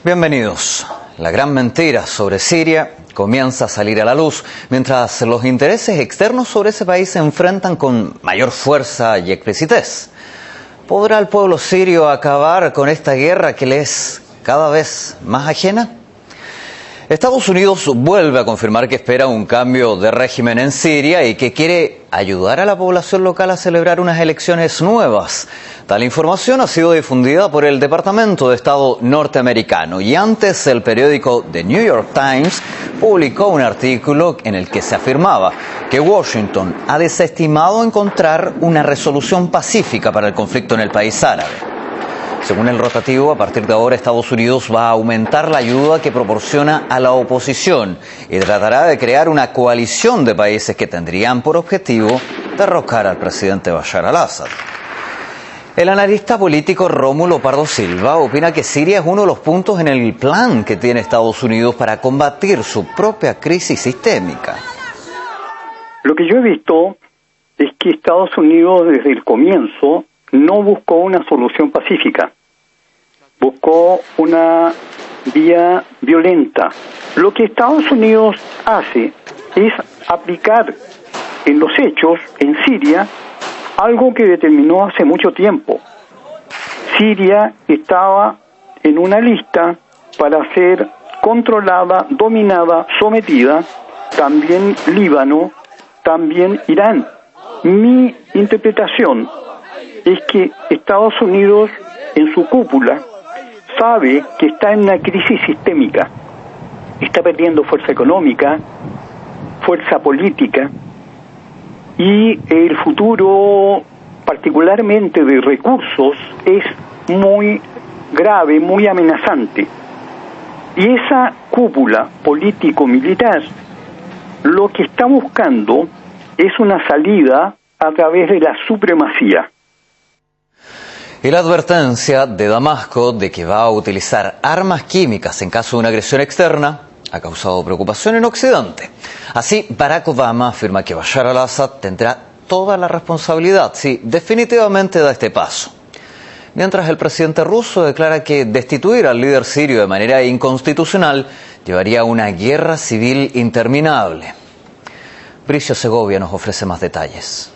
Bienvenidos. La gran mentira sobre Siria comienza a salir a la luz, mientras los intereses externos sobre ese país se enfrentan con mayor fuerza y explicitez. ¿Podrá el pueblo sirio acabar con esta guerra que le es cada vez más ajena? Estados Unidos vuelve a confirmar que espera un cambio de régimen en Siria y que quiere ayudar a la población local a celebrar unas elecciones nuevas. Tal información ha sido difundida por el Departamento de Estado norteamericano y antes el periódico The New York Times publicó un artículo en el que se afirmaba que Washington ha desestimado encontrar una resolución pacífica para el conflicto en el país árabe. Según el rotativo, a partir de ahora Estados Unidos va a aumentar la ayuda que proporciona a la oposición y tratará de crear una coalición de países que tendrían por objetivo derrocar al presidente Bashar al-Assad. El analista político Rómulo Pardo Silva opina que Siria es uno de los puntos en el plan que tiene Estados Unidos para combatir su propia crisis sistémica. Lo que yo he visto es que Estados Unidos desde el comienzo no buscó una solución pacífica, buscó una vía violenta. Lo que Estados Unidos hace es aplicar en los hechos, en Siria, algo que determinó hace mucho tiempo. Siria estaba en una lista para ser controlada, dominada, sometida, también Líbano, también Irán. Mi interpretación es que Estados Unidos, en su cúpula, sabe que está en una crisis sistémica. Está perdiendo fuerza económica, fuerza política, y el futuro, particularmente de recursos, es muy grave, muy amenazante. Y esa cúpula político-militar lo que está buscando es una salida a través de la supremacía. Y la advertencia de Damasco de que va a utilizar armas químicas en caso de una agresión externa ha causado preocupación en Occidente. Así, Barack Obama afirma que Bashar al-Assad tendrá toda la responsabilidad si definitivamente da este paso. Mientras el presidente ruso declara que destituir al líder sirio de manera inconstitucional llevaría a una guerra civil interminable. Bricio Segovia nos ofrece más detalles.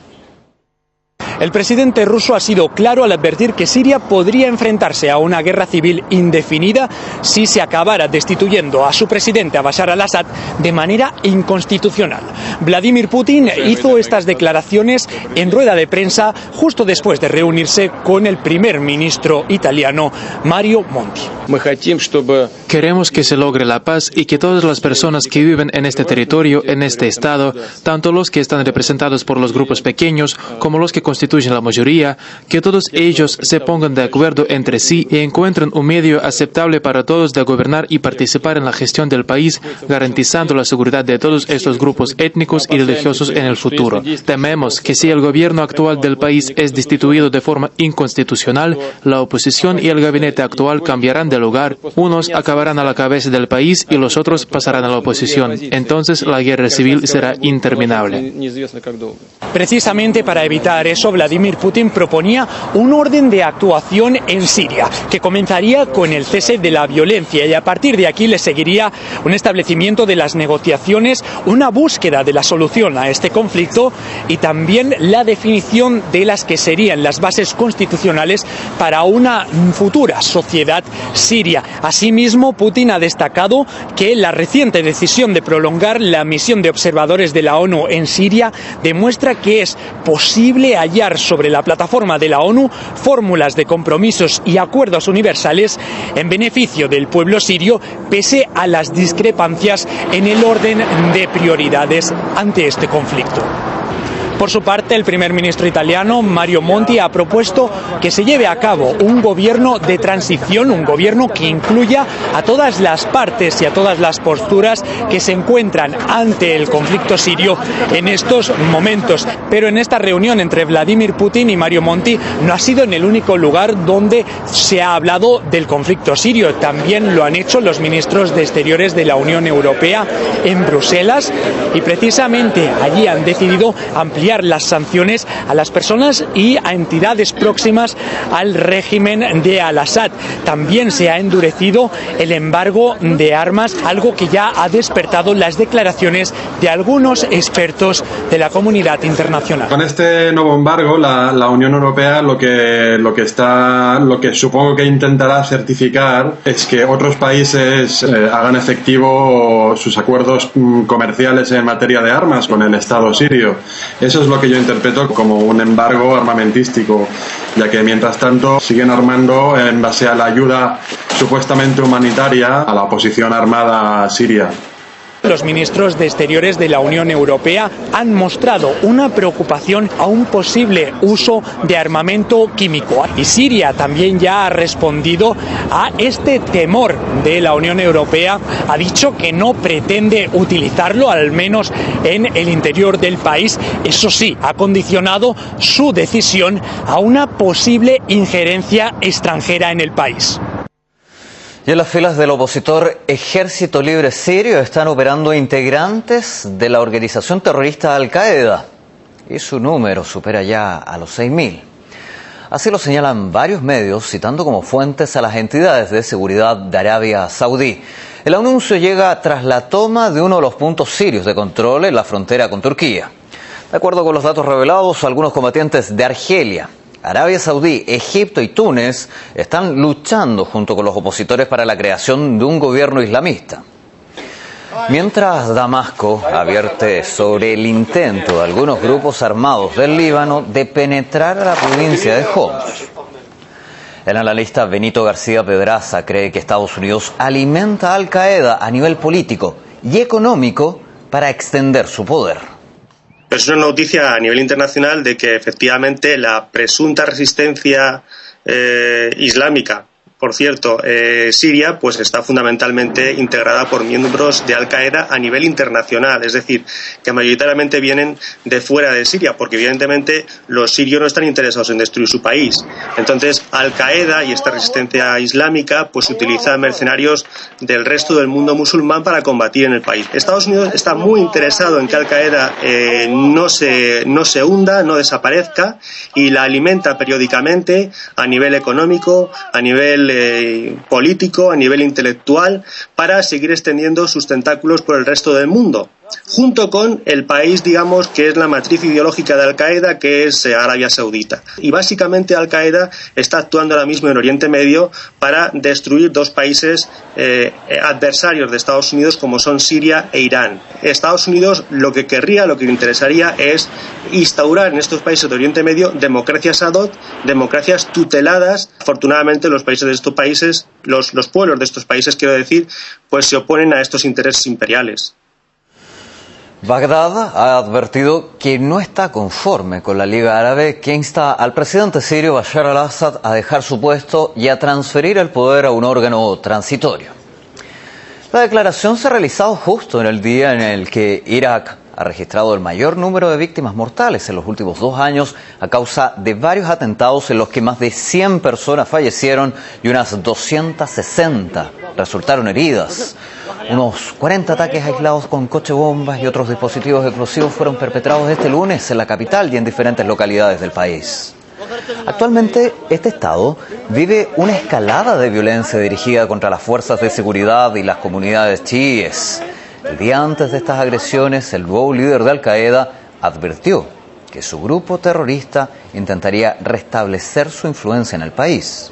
El presidente ruso ha sido claro al advertir que Siria podría enfrentarse a una guerra civil indefinida si se acabara destituyendo a su presidente, a Bashar al-Assad, de manera inconstitucional. Vladimir Putin hizo estas declaraciones en rueda de prensa justo después de reunirse con el primer ministro italiano, Mario Monti. Queremos que se logre la paz y que todas las personas que viven en este territorio, en este estado, tanto los que están representados por los grupos pequeños como los que constituyen la mayoría, que todos ellos se pongan de acuerdo entre sí y encuentren un medio aceptable para todos de gobernar y participar en la gestión del país, garantizando la seguridad de todos estos grupos étnicos y religiosos en el futuro. Tememos que si el gobierno actual del país es destituido de forma inconstitucional, la oposición y el gabinete actual cambiarán de lugar. Unos acabarán a la cabeza del país y los otros pasarán a la oposición. Entonces la guerra civil será interminable. Precisamente para evitar eso, Vladimir Putin proponía un orden de actuación en Siria, que comenzaría con el cese de la violencia y a partir de aquí le seguiría un establecimiento de las negociaciones, una búsqueda de la solución a este conflicto y también la definición de las que serían las bases constitucionales para una futura sociedad siria. Asimismo, Putin ha destacado que la reciente decisión de prolongar la misión de observadores de la ONU en Siria demuestra que es posible hallar sobre la plataforma de la ONU fórmulas de compromisos y acuerdos universales en beneficio del pueblo sirio, pese a las discrepancias en el orden de prioridades ante este conflicto. Por su parte, el primer ministro italiano, Mario Monti, ha propuesto que se lleve a cabo un gobierno de transición, un gobierno que incluya a todas las partes y a todas las posturas que se encuentran ante el conflicto sirio en estos momentos. Pero en esta reunión entre Vladimir Putin y Mario Monti no ha sido en el único lugar donde se ha hablado del conflicto sirio. También lo han hecho los ministros de Exteriores de la Unión Europea en Bruselas y precisamente allí han decidido ampliar ampliar las sanciones a las personas y a entidades próximas al régimen de Al-Assad. También se ha endurecido el embargo de armas, algo que ya ha despertado las declaraciones de algunos expertos de la comunidad internacional. Con este nuevo embargo, la Unión Europea lo que supongo que intentará certificar es que otros países hagan efectivo sus acuerdos comerciales en materia de armas con el Estado sirio. Eso es lo que yo interpreto como un embargo armamentístico, ya que mientras tanto siguen armando en base a la ayuda supuestamente humanitaria a la oposición armada siria. Los ministros de Exteriores de la Unión Europea han mostrado una preocupación a un posible uso de armamento químico. Y Siria también ya ha respondido a este temor de la Unión Europea. Ha dicho que no pretende utilizarlo, al menos en el interior del país. Eso sí, ha condicionado su decisión a una posible injerencia extranjera en el país. Y en las filas del opositor Ejército Libre Sirio están operando integrantes de la organización terrorista Al-Qaeda y su número supera ya a los 6.000. Así lo señalan varios medios, citando como fuentes a las entidades de seguridad de Arabia Saudí. El anuncio llega tras la toma de uno de los puntos sirios de control en la frontera con Turquía. De acuerdo con los datos revelados, algunos combatientes de Argelia, Arabia Saudí, Egipto y Túnez están luchando junto con los opositores para la creación de un gobierno islamista. Mientras Damasco advierte sobre el intento de algunos grupos armados del Líbano de penetrar a la provincia de Homs. El analista Benito García Pedraza cree que Estados Unidos alimenta a Al-Qaeda a nivel político y económico para extender su poder. Es una noticia a nivel internacional de que efectivamente la presunta resistencia islámica, por cierto, Siria, pues está fundamentalmente integrada por miembros de Al-Qaeda a nivel internacional, es decir, que mayoritariamente vienen de fuera de Siria, porque evidentemente los sirios no están interesados en destruir su país. Entonces, Al-Qaeda y esta resistencia islámica pues utiliza mercenarios del resto del mundo musulmán para combatir en el país. Estados Unidos está muy interesado en que Al-Qaeda no se hunda, no desaparezca, y la alimenta periódicamente a nivel económico, a nivel político, a nivel intelectual, para seguir extendiendo sus tentáculos por el resto del mundo, junto con el país, digamos, que es la matriz ideológica de Al-Qaeda, que es Arabia Saudita. Y básicamente Al-Qaeda está actuando ahora mismo en Oriente Medio para destruir dos países adversarios de Estados Unidos, como son Siria e Irán. Estados Unidos lo que le interesaría es instaurar en estos países de Oriente Medio democracias ad hoc, democracias tuteladas. Afortunadamente los países de estos países, los pueblos de estos países, quiero decir, pues se oponen a estos intereses imperiales. Bagdad ha advertido que no está conforme con la Liga Árabe, que insta al presidente sirio Bashar al-Assad a dejar su puesto y a transferir el poder a un órgano transitorio. La declaración se ha realizado justo en el día en el que Irak ha registrado el mayor número de víctimas mortales en los últimos 2 años a causa de varios atentados en los que más de 100 personas fallecieron y unas 260 resultaron heridas. Unos 40 ataques aislados con coche-bombas y otros dispositivos explosivos fueron perpetrados este lunes en la capital y en diferentes localidades del país. Actualmente, este estado vive una escalada de violencia dirigida contra las fuerzas de seguridad y las comunidades chiíes. El día antes de estas agresiones, el nuevo líder de Al-Qaeda advirtió que su grupo terrorista intentaría restablecer su influencia en el país.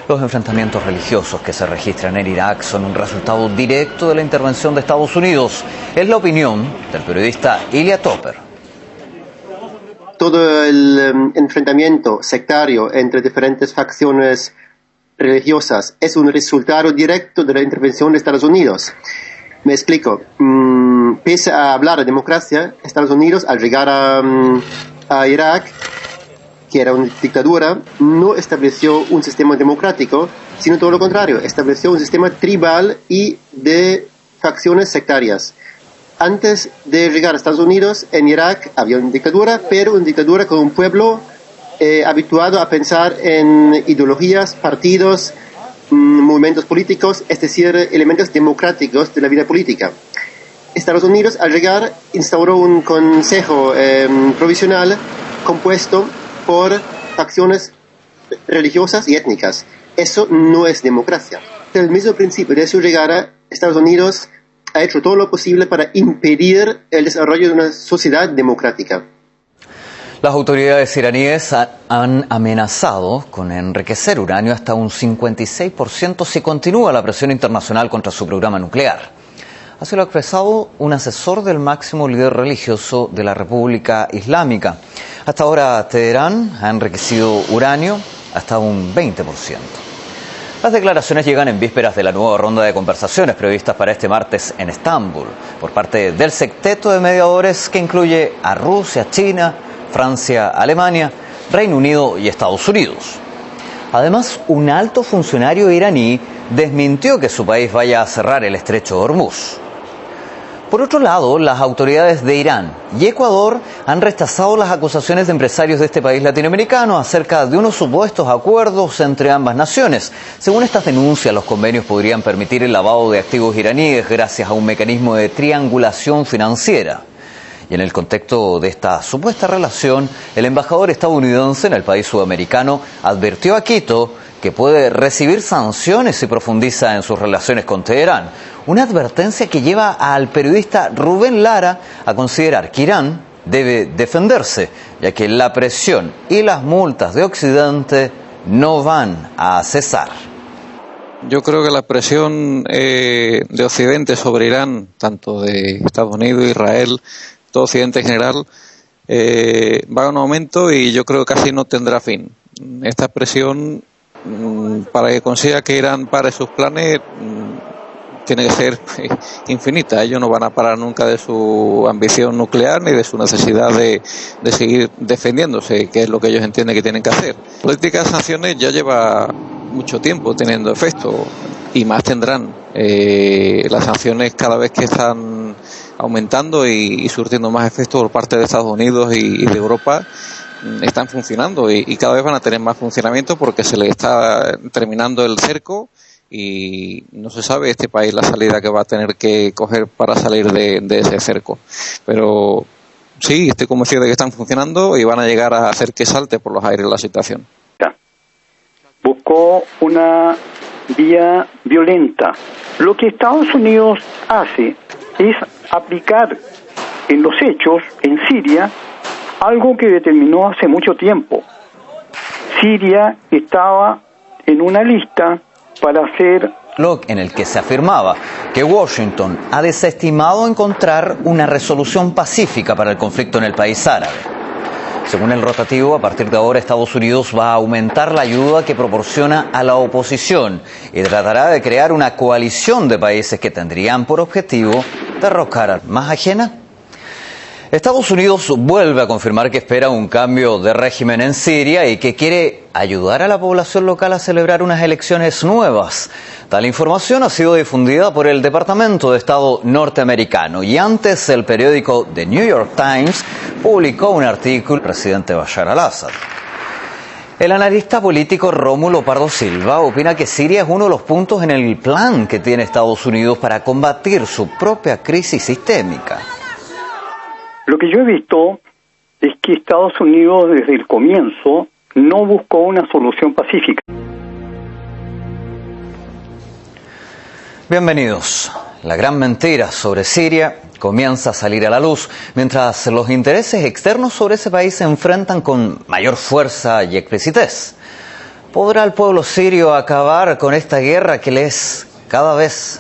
Los enfrentamientos religiosos que se registran en Irak son un resultado directo de la intervención de Estados Unidos. Es la opinión del periodista Ilya Topper. Todo el enfrentamiento sectario entre diferentes facciones religiosas es un resultado directo de la intervención de Estados Unidos. Me explico. Pese a hablar de democracia, Estados Unidos, al llegar a Irak, que era una dictadura, no estableció un sistema democrático, sino todo lo contrario, estableció un sistema tribal y de facciones sectarias. Antes de llegar a Estados Unidos, en Irak había una dictadura, pero una dictadura con un pueblo habituado a pensar en ideologías, partidos, movimientos políticos, es decir, elementos democráticos de la vida política. Estados Unidos, al llegar, instauró un consejo provisional compuesto por facciones religiosas y étnicas. Eso no es democracia. Desde el mismo principio de su llegada, Estados Unidos ha hecho todo lo posible para impedir el desarrollo de una sociedad democrática. Las autoridades iraníes han amenazado con enriquecer uranio hasta un 56% si continúa la presión internacional contra su programa nuclear. Así lo ha expresado un asesor del máximo líder religioso de la República Islámica. Hasta ahora Teherán ha enriquecido uranio hasta un 20%. Las declaraciones llegan en vísperas de la nueva ronda de conversaciones previstas para este martes en Estambul, por parte del sexteto de mediadores que incluye a Rusia, China, Francia, Alemania, Reino Unido y Estados Unidos. Además, un alto funcionario iraní desmintió que su país vaya a cerrar el estrecho de Hormuz. Por otro lado, las autoridades de Irán y Ecuador han rechazado las acusaciones de empresarios de este país latinoamericano acerca de unos supuestos acuerdos entre ambas naciones. Según estas denuncias, los convenios podrían permitir el lavado de activos iraníes gracias a un mecanismo de triangulación financiera. Y en el contexto de esta supuesta relación, el embajador estadounidense en el país sudamericano advirtió a Quito que puede recibir sanciones si profundiza en sus relaciones con Teherán. Una advertencia que lleva al periodista Rubén Lara a considerar que Irán debe defenderse, ya que la presión y las multas de Occidente no van a cesar. Yo creo que la presión de Occidente sobre Irán, tanto de Estados Unidos, Israel, todo Occidente en general, va en aumento y yo creo que casi no tendrá fin. Esta presión, para que consiga que Irán pare sus planes, tiene que ser infinita. Ellos no van a parar nunca de su ambición nuclear ni de su necesidad de seguir defendiéndose, que es lo que ellos entienden que tienen que hacer. La política de sanciones ya lleva mucho tiempo teniendo efecto y más tendrán. Las sanciones cada vez que están aumentando y surtiendo más efecto por parte de Estados Unidos y de Europa, están funcionando y cada vez van a tener más funcionamiento porque se les está terminando el cerco y no se sabe este país la salida que va a tener que coger para salir de ese cerco. Pero sí, estoy convencido de que están funcionando y van a llegar a hacer que salte por los aires la situación. Buscó una vía violenta. Lo que Estados Unidos hace es aplicar en los hechos, en Siria, algo que determinó hace mucho tiempo. Siria estaba en una lista para hacer en el que se afirmaba que Washington ha desestimado encontrar una resolución pacífica para el conflicto en el país árabe. Según el rotativo, a partir de ahora Estados Unidos va a aumentar la ayuda que proporciona a la oposición y tratará de crear una coalición de países que tendrían por objetivo derrocar a más ajena. Estados Unidos vuelve a confirmar que espera un cambio de régimen en Siria y que quiere ayudar a la población local a celebrar unas elecciones nuevas. Tal información ha sido difundida por el Departamento de Estado norteamericano y antes el periódico The New York Times publicó un artículo del presidente Bashar al-Assad. El analista político Rómulo Pardo Silva opina que Siria es uno de los puntos en el plan que tiene Estados Unidos para combatir su propia crisis sistémica. Lo que yo he visto es que Estados Unidos desde el comienzo no buscó una solución pacífica. Bienvenidos. La gran mentira sobre Siria comienza a salir a la luz, mientras los intereses externos sobre ese país se enfrentan con mayor fuerza y explicitez. ¿Podrá el pueblo sirio acabar con esta guerra que le es cada vez